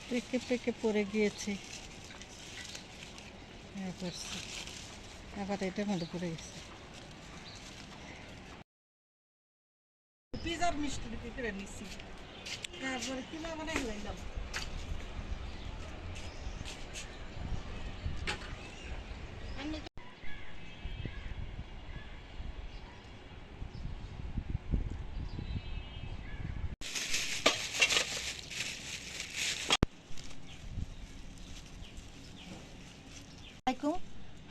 পেকে পেকে পড়ে গিয়েছে। আবার এটা মধ্যে পড়ে গেছে। পিজার মিষ্টি বিক্রি করে নিচ্ছি, তারপরে কিনা বানাই লাইলাম। আসসালামাইকুম,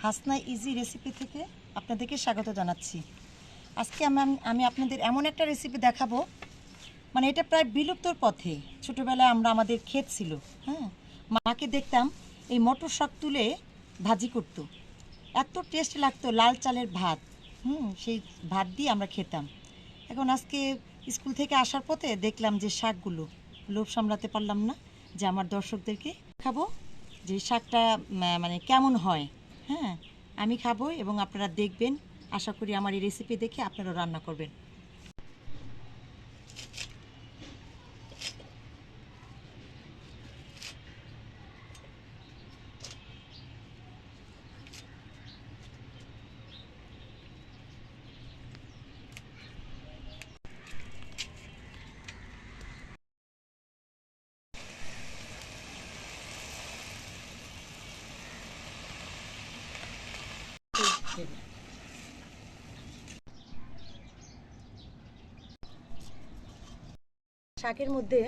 হাসনা ইজি রেসিপি থেকে আপনাদেরকে স্বাগত জানাচ্ছি। আজকে আমি আপনাদের এমন একটা রেসিপি দেখাবো, মানে এটা প্রায় বিলুপ্তর পথে। ছোটোবেলায় আমাদের ক্ষেত ছিল, হ্যাঁ, মাকে দেখতাম এই মটর শাক তুলে ভাজি করতো, এত টেস্ট লাগতো। লাল চালের ভাত, সেই ভাত দিয়ে আমরা খেতাম। এখন আজকে স্কুল থেকে আসার পথে দেখলাম যে শাকগুলো, লোভ সামলাতে পারলাম না যে আমার দর্শকদেরকে খাবো যে শাকটা মানে কেমন হয়। হ্যাঁ, আমি খাবো এবং আপনারা দেখবেন। আশা করি আমার এই রেসিপি দেখে আপনারাও রান্না করবেন। শাকের মধ্যে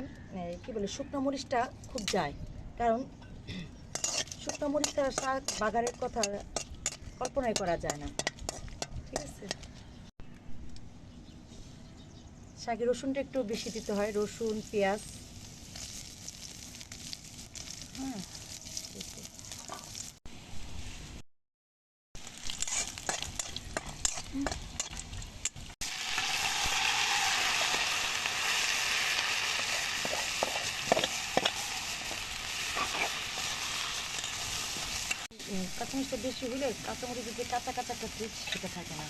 কি বলে শুকনো মরিচটা খুব যায়, কারণ শুকনো মরিচটা শাক বাগারের কথা কল্পনাই করা যায় না। ঠিক আছে, শাকে রসুনটা একটু বেশি দিতে হয়, রসুন পেঁয়াজ। হ্যাঁ, কাঁচামরিচটা বেশি হলে কাঁচামরিচের যে কাঁচা কাঁচা একটা টেস্ট সেটা থাকে না।